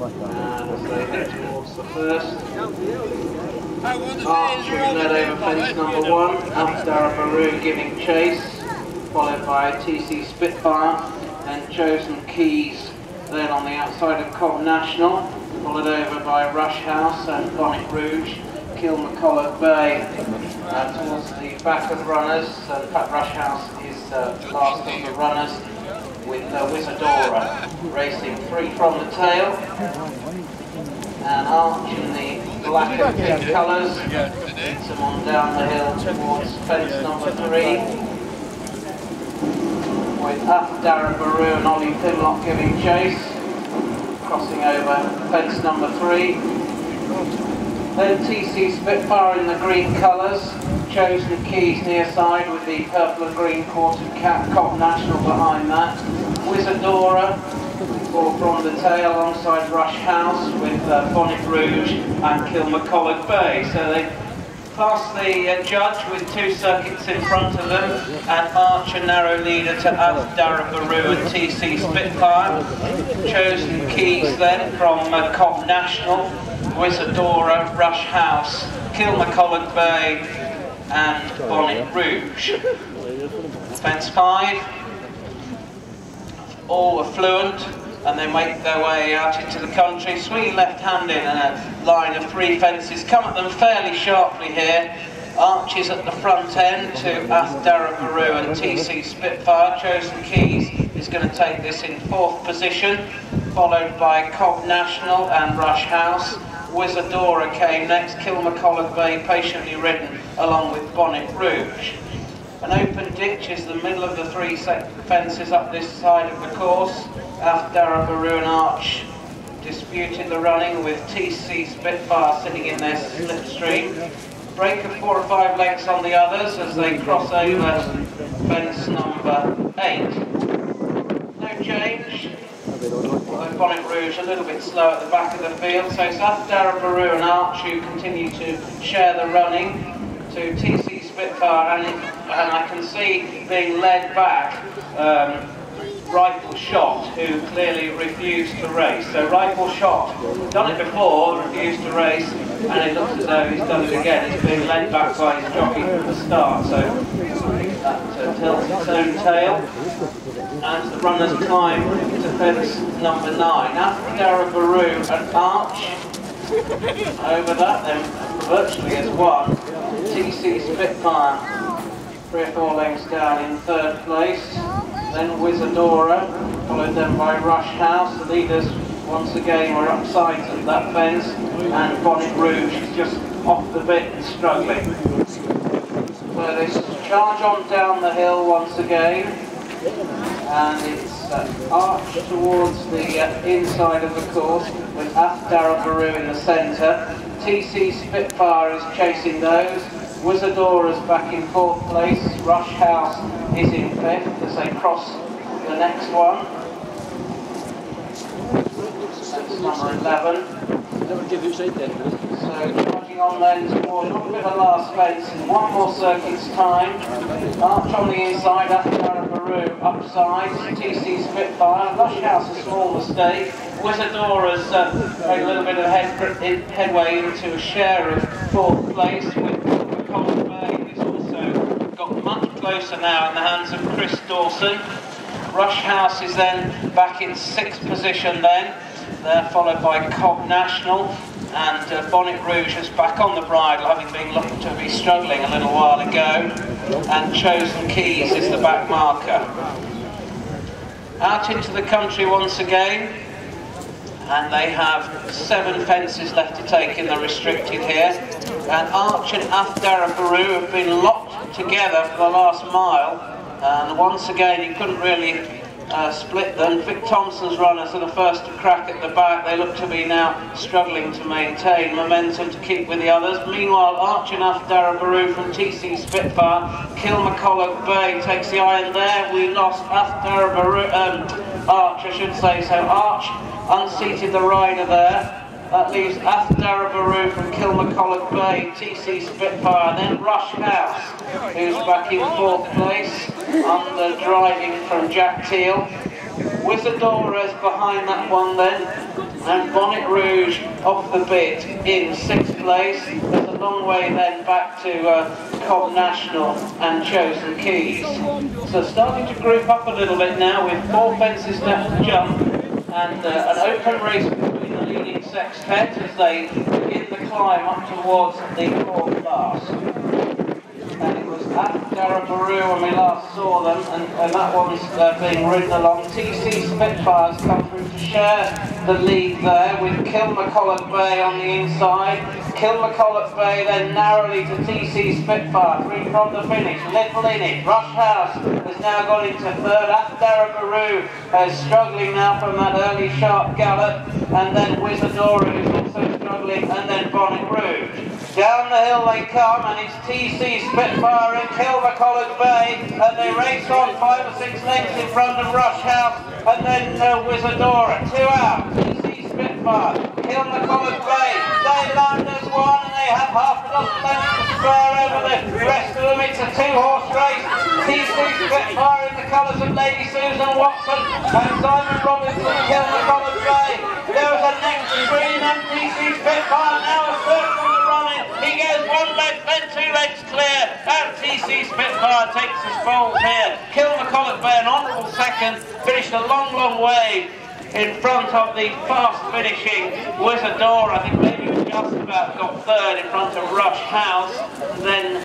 as they head towards the first. Archer led over fence number 1, Daraburu giving chase, followed by TC Spitfire, and Chosen Keys then on the outside of Cobb National, followed over by Rush House and Bonnet Rouge, KILMACLLOGUE towards the back of runners. In fact, Rush House is last of the runners, with WIZADORA racing 3 from the tail, and Arch in the black and pink colours leads them on down the hill towards fence number 3, with Daraburu and Ollie Pinlock giving chase, crossing over fence number 3. Then TC Spitfire in the green colours, Chosen Keys near side with the purple and green quartered cap, Cobb National behind that. WIZADORA from the tail alongside Rush House with Bonnet Rouge and KILMACLLOGUE. So they pass the judge with 2 circuits in front of them, and Arch a narrow leader to Daraburu and TC Spitfire. Chosen Keys then from Cobb National, WIZADORA, Rush House, KILMACLLOGUE and Bonnet Rouge. Fence 5, all affluent, and they make their way out into the country, swinging left-handed, and a line of 3 fences come at them fairly sharply here. Arch is at the front end to Daraburu and TC Spitfire. Chosen Keys is going to take this in 4th position, followed by Cobb National and Rush House. WIZADORA came next, KILMACLLOGUE patiently ridden along with Bonnet Rouge. An open ditch is the middle of the 3 fences up this side of the course. Daraburu and Arch disputed the running with TC Spitfire sitting in their slipstream. Break of 4 or 5 lengths on the others as they cross over fence number 8. No change. Although Bonnet Rouge a little bit slow at the back of the field, so it's Daraburu and Arch who continue to share the running to TC Spitfire, and I can see being led back Rifle Shot, who clearly refused to race. So Rifle Shot, done it before, refused to race, and it looks as though he's done it again. He's being led back by his jockey from the start, so that tilts its own tail. As the runners climb to fence number 9, Daraburu and Arch over that, then virtually as one. TC Spitfire 3 or 4 lengths down in 3rd place. Then WIZADORA, followed then by Rush House. The leaders once again were up sides of that fence, and Bonnet Rouge is just off the bit and struggling. So they charge on down the hill once again, and it's Arch towards the inside of the course with Daraburu in the centre. TC Spitfire is chasing those. WIZADORA's back in 4th place. Rush House is in 5th as they cross the next one. That's number 11. So charging on then towards a little bit of a last fence in 1 more circuit's time. Arch on the inside, Daraburu upside, TC Spitfire. Rush House a small mistake. WIZADORA's made a little bit of headway into a share of 4th place with KILMACLLOGUE, who's also got much closer now in the hands of Chris Dawson. Rush House is then back in 6th position then. They're followed by Cobb National, and Bonnet Rouge is back on the bridle, having been looked to be struggling a little while ago, and Chosen Keys is the back marker. Out into the country once again, and they have 7 fences left to take in the restricted here, and Arch and Daraburu have been locked together for the last mile, and once again he couldn't really split them. Vic Thompson's runners are the first to crack at the back. They look to be now struggling to maintain momentum to keep with the others. Meanwhile, Arch and Daraburu from TC Spitfire. KILMACLLOGUE takes the iron there. We lost Daraburu, Arch I should say. So Arch unseated the rider there. That leaves Daraburu from KILMACLLOGUE, TC Spitfire, then Rush House, who's back in 4th place, under driving from Jack Teal. WIZADORA's behind that one then, and Bonnet Rouge off the bit in 6th place. There's a long way then back to Cobb National and Chosen Keys. So starting to group up a little bit now with 4 fences left to jump, and an open race between the leading sextet as they begin the climb up towards the 4th class. And it was at Daraburu when we last saw them, and that one's being ridden along. TC Spitfires come through to share the lead there with KILMACLLOGUE Bay on the inside. KILMACLLOGUE Bay then narrowly to TC Spitfire, 3 from the finish. Little in it. Rush House has now gone into 3rd. At Daraburu struggling now from that early sharp gallop, and then WIZADORA is also struggling, and then Bonnet Rouge. Down the hill they come, and it's TC Spitfire and KILMACLLOGUE Bay, and they race on 5 or 6 lengths in front of Rush House, and then WIZADORA. 2 out, TC Spitfire, KILMACLLOGUE Bay, they land as one, and they have half a dozen lengths to spare over the rest of them. It's a 2-horse race. TC Spitfire in the colours of Lady Susan Watson and Simon Robinson, KILMACLLOGUE Bay. There was a next screen, and TC Spitfire now a third from the running. He goes 1 length, then 2 lengths clear, and TC Spitfire takes his falls here. KILMACLLOGUE Bay, an honourable 2nd, finished a long, long way in front of the fast finishing WIZADORA. I think maybe just about got 3rd in front of Rush House. Then